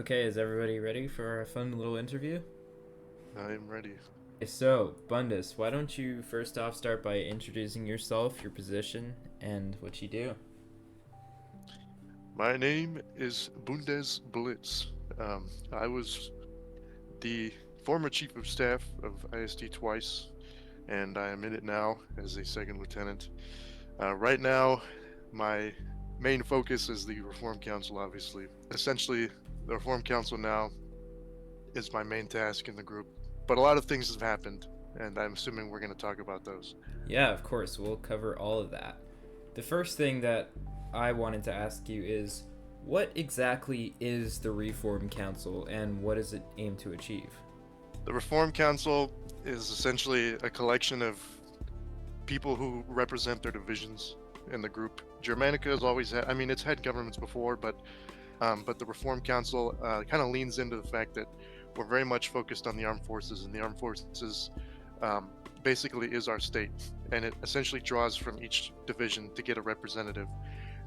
Okay, is everybody ready for a fun little interview? I am ready. Okay, so, Bundes, why don't you first off start by introducing yourself, your position, and what you do? My name is BundesBlitz. I was the former chief of staff of ISD twice, and I am in it now as a second lieutenant. Right now, my main focus is the Reform Council, obviously. Essentially, the Reform Council now is my main task in the group, but a lot of things have happened, and I'm assuming we're going to talk about those. Yeah, of course, we'll cover all of that. The first thing that I wanted to ask you is what exactly is the Reform Council and what does it aim to achieve? The Reform Council is essentially a collection of people who represent their divisions in the group. Germanica has always had, I mean, it's had governments before, but the Reform Council kind of leans into the fact that we're very much focused on the armed forces, and the armed forces um, basically is our state, and it essentially draws from each division to get a representative.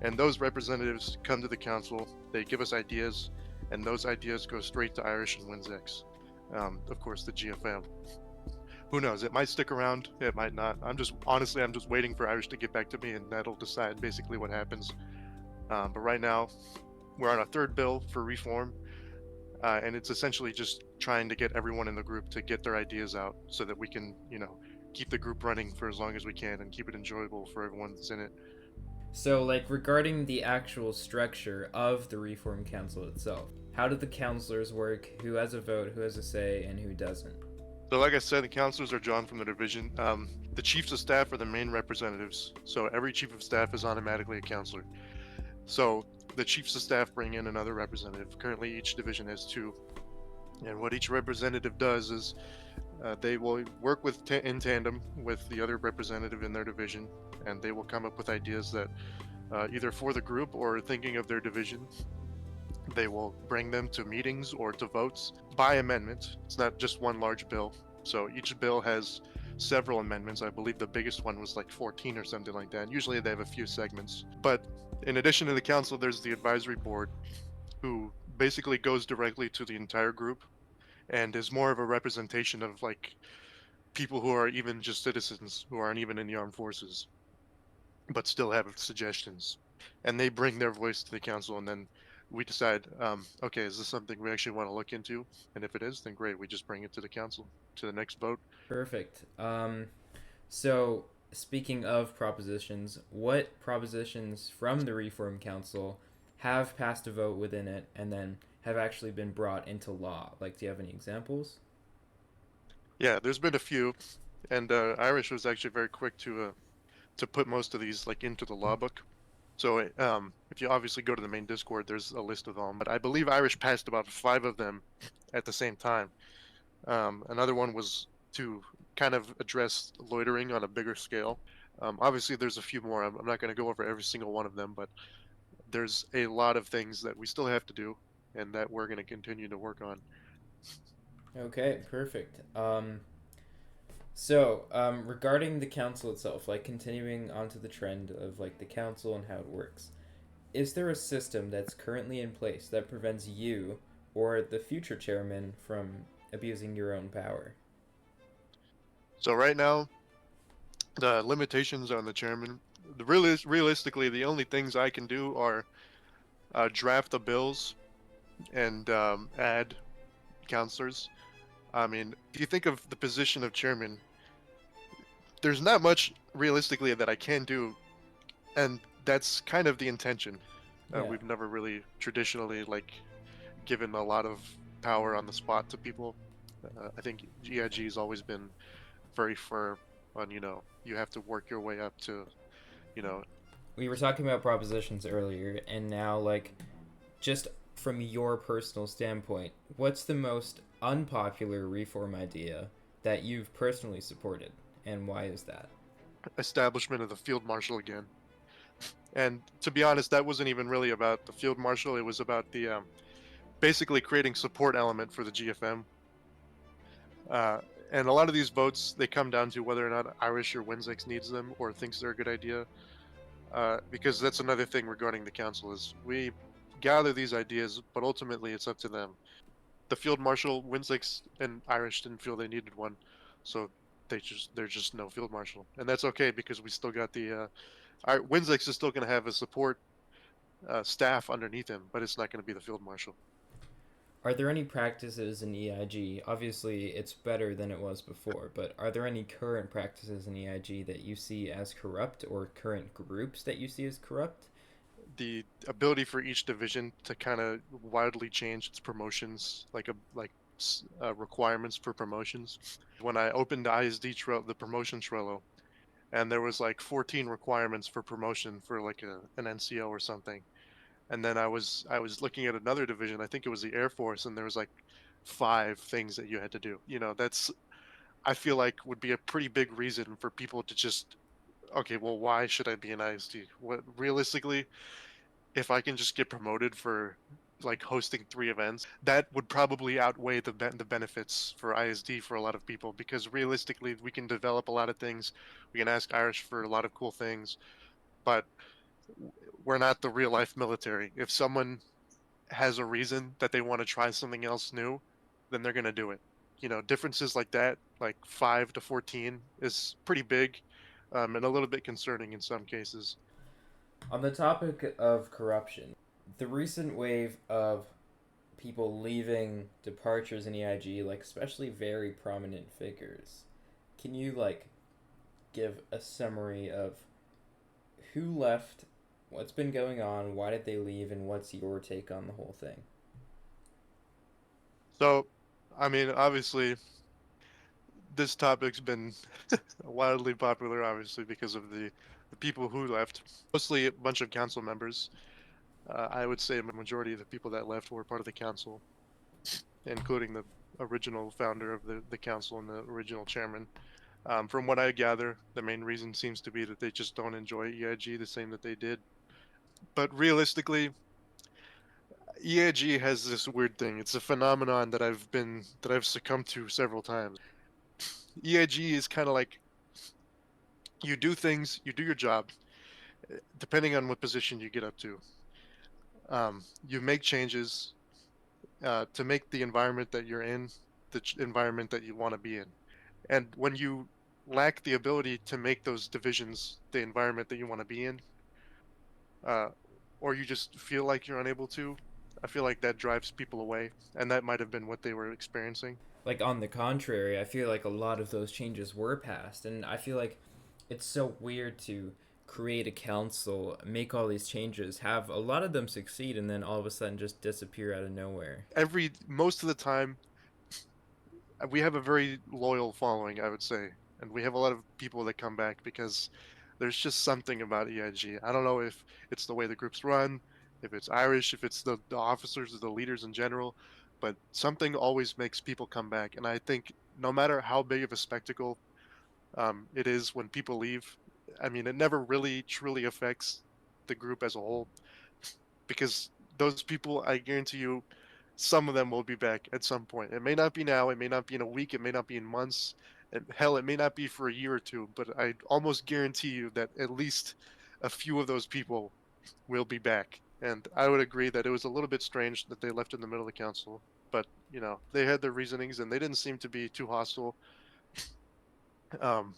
And those representatives come to the council, they give us ideas, and those ideas go straight to Irish and WinZex. Of course, the GFM. Who knows? It might stick around. It might not. I'm just waiting for Irish to get back to me, and that'll decide basically what happens. But right now, we're on a third bill for reform, and it's essentially just trying to get everyone in the group to get their ideas out, so that we can, keep the group running for as long as we can and keep it enjoyable for everyone that's in it. So, regarding the actual structure of the Reform Council itself, how do the councilors work? Who has a vote, who has a say, and who doesn't? So, like I said, the counselors are drawn from the division. The chiefs of staff are the main representatives, so every chief of staff is automatically a counselor. So the chiefs of staff bring in another representative. Currently, each division has two. And what each representative does is they will work in tandem with the other representative in their division, and they will come up with ideas that either for the group or thinking of their division, they will bring them to meetings or to votes by amendment. It's not just one large bill. So each bill has several amendments. I believe the biggest one was like 14 or something like that. Usually they have a few segments. But in addition to the council, there's the advisory board, who basically goes directly to the entire group and is more of a representation of like people who are even just citizens who aren't even in the armed forces but still have suggestions, and they bring their voice to the council, and then we decide, okay, is this something we actually want to look into? And if it is, then great, we just bring it to the council to the next vote. Perfect. So, speaking of propositions, what propositions from the Reform Council have passed a vote within it and then have actually been brought into law? Do you have any examples? Yeah, there's been a few, and Irish was actually very quick to put most of these like into the law book. So if you obviously go to the main Discord, there's a list of them. But I believe Irish passed about five of them at the same time. Another one was to kind of address loitering on a bigger scale. Obviously, there's a few more. I'm not going to go over every single one of them, but there's a lot of things that we still have to do and that we're going to continue to work on. Okay, perfect. So, regarding the council itself, continuing onto the trend of the council and how it works, is there a system that's currently in place that prevents you or the future chairman from abusing your own power? So right now, the limitations on the chairman, realistically, the only things I can do are draft the bills and add counselors. I mean, if you think of the position of chairman, there's not much realistically that I can do, and that's kind of the intention. Yeah. We've never really traditionally given a lot of power on the spot to people. I think GIG has always been very firm on, you have to work your way up to, you know, We were talking about propositions earlier, and now, just from your personal standpoint, what's the most unpopular reform idea that you've personally supported, and why is that? establishment of the field marshal again. And to be honest, that wasn't even really about the field marshal. It was about the basically creating support element for the GFM. Uh, and a lot of these votes, they come down to whether or not Irish or Winzex needs them or thinks they're a good idea. Because that's another thing regarding the council is gather these ideas, but ultimately it's up to them. The field marshal, Winzix and Irish didn't feel they needed one, so there's just no field marshal, and that's okay because we still got the Winzix is still going to have a support staff underneath him, but it's not going to be the field marshal. Are there any practices in EIG? Obviously, it's better than it was before, but are there any current practices in EIG that you see as corrupt, or current groups that you see as corrupt? The ability for each division to kind of wildly change its promotions, requirements for promotions. When I opened the ISD the promotion Trello, and there was like 14 requirements for promotion for like an NCO or something, and then I was looking at another division, I think it was the Air Force, and there was like 5 things that you had to do. That's, I feel like, would be a pretty big reason for people to just, okay, well, why should I be an ISD? What, realistically, if I can just get promoted for like hosting 3 events, that would probably outweigh the benefits for ISD for a lot of people, because realistically we can develop a lot of things. We can ask Irish for a lot of cool things, but we're not the real life military. If someone has a reason that they want to try something else new, then they're going to do it. Differences like that, like 5 to 14, is pretty big, and a little bit concerning in some cases. On the topic of corruption, the recent wave of people leaving, departures in EIG, like especially very prominent figures, can you like give a summary of who left, what's been going on, why did they leave, and what's your take on the whole thing? So, I mean, obviously, this topic's been wildly popular, obviously, because of the people who left. Mostly a bunch of council members. I would say a majority of the people that left were part of the council, including the original founder of the council and the original chairman. From what I gather, the main reason seems to be that they just don't enjoy EIG the same that they did. But realistically, EIG has this weird thing. It's a phenomenon that I've succumbed to several times. EIG is kind of like, you do things, you do your job, depending on what position you get up to. You make changes to make the environment that you're in the environment that you want to be in. And when you lack the ability to make those divisions the environment that you want to be in, uh, or you just feel like you're unable to, I feel like that drives people away, and that might have been what they were experiencing. Like, on the contrary, I feel like a lot of those changes were passed, and I feel like it's so weird to create a council, make all these changes, have a lot of them succeed, and then all of a sudden just disappear out of nowhere. Most of the time, we have a very loyal following, I would say, and we have a lot of people that come back because there's just something about EIG. I don't know if it's the way the groups run, if it's Irish, if it's the officers or the leaders in general, but something always makes people come back. And I think no matter how big of a spectacle it is when people leave, I mean, it never really truly affects the group as a whole, because those people, I guarantee you, some of them will be back at some point. It may not be now, it may not be in a week, it may not be in months, and hell, it may not be for a year or two, but I almost guarantee you that at least a few of those people will be back. And I would agree that it was a little bit strange that they left in the middle of the council, but they had their reasonings and they didn't seem to be too hostile. Um,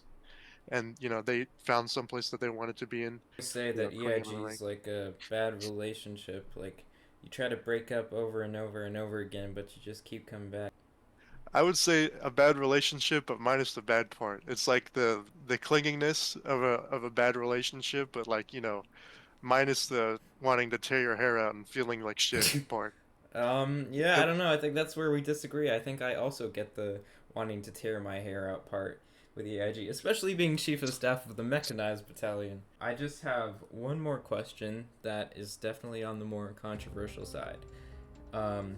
and they found some place that they wanted to be in. They say that EIG is like a bad relationship, like you try to break up over and over and over again, but you just keep coming back. I would say a bad relationship, but minus the bad part. It's like the clinginess of a bad relationship, but like, minus the wanting to tear your hair out and feeling like shit part. Yeah, I It, don't know. I think that's where we disagree. I think I also get the wanting to tear my hair out part with EIG, especially being chief of staff of the mechanized battalion. I just have one more question that is definitely on the more controversial side. Um,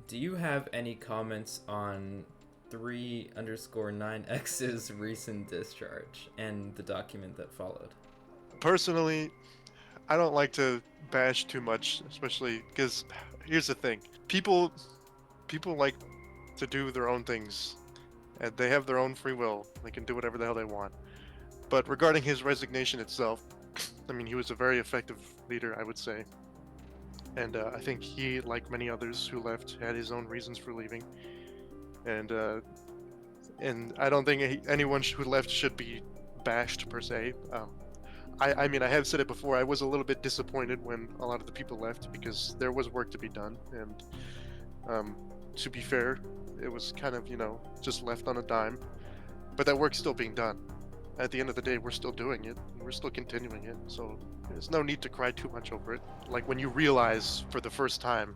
do you have any comments on 3_9X's recent discharge and the document that followed? Personally, I don't like to bash too much, especially because here's the thing. People like to do their own things, and they have their own free will. They can do whatever the hell they want. But regarding his resignation itself, I mean, he was a very effective leader, I would say. and I think he, like many others who left, had his own reasons for leaving, and I don't think anyone who left should be bashed per se. I mean, I have said it before. I was a little bit disappointed when a lot of the people left because there was work to be done, and um, to be fair, it was kind of just left on a dime. But that work's still being done. At the end of the day, we're still doing it, and we're still continuing it. So there's no need to cry too much over it. Like when you realize for the first time,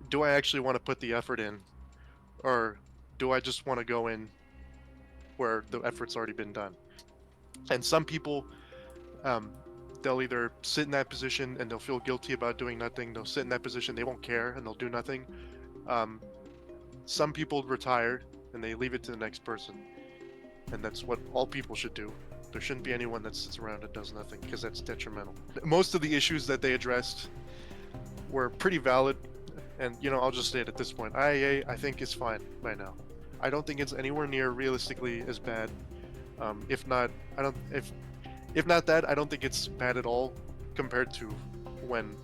do I actually want to put the effort in, or do I just want to go in where the effort's already been done? And some people, um, they'll either sit in that position and they'll feel guilty about doing nothing. They'll sit in that position, they won't care, and they'll do nothing. Um, some people retire and they leave it to the next person, and that's what all people should do. There shouldn't be anyone that sits around and does nothing because that's detrimental. Most of the issues that they addressed were pretty valid, and I'll just say it at this point. IAA, I think, is fine by now. I don't think it's anywhere near realistically as bad. If not, I don't. If not that, I don't think it's bad at all compared to when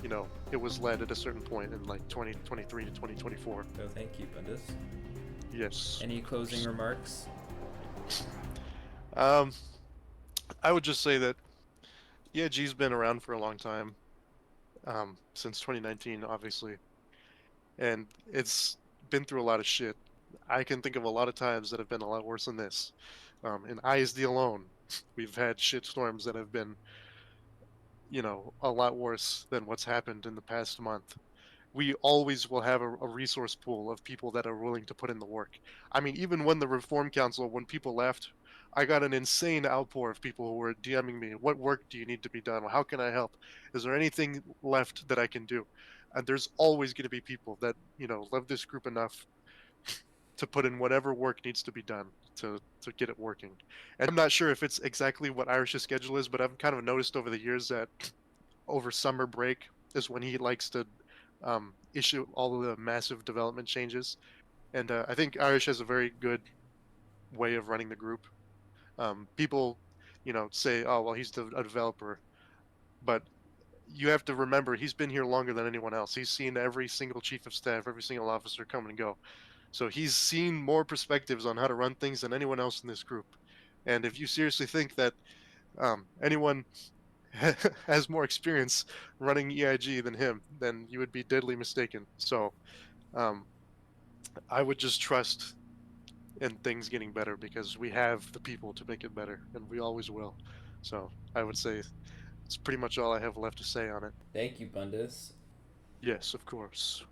it was led at a certain point in like 2023 to 2024. So thank you, Bundes. Yes. Any closing remarks? Um, I would just say that EIG's been around for a long time, since 2019, obviously, and it's been through a lot of shit. I can think of a lot of times that have been a lot worse than this. In ISD alone, we've had shit storms that have been, a lot worse than what's happened in the past month. We always will have a resource pool of people that are willing to put in the work. I mean, even when the Reform Council, when people left, I got an insane outpour of people who were DMing me, what work do you need to be done? How can I help? Is there anything left that I can do? And there's always going to be people that, love this group enough to put in whatever work needs to be done to get it working. And I'm not sure if it's exactly what Irish's schedule is, but I've kind of noticed over the years that over summer break is when he likes to issue all of the massive development changes. And I think Irish has a very good way of running the group. People, say, "Oh, well, he's a developer," but you have to remember he's been here longer than anyone else. He's seen every single chief of staff, every single officer come and go. So he's seen more perspectives on how to run things than anyone else in this group. And if you seriously think that anyone has more experience running EIG than him, then you would be deadly mistaken. So um, I would just trust in things getting better because we have the people to make it better, and we always will. So I would say it's pretty much all I have left to say on it. Thank you, Bundes. Yes, of course.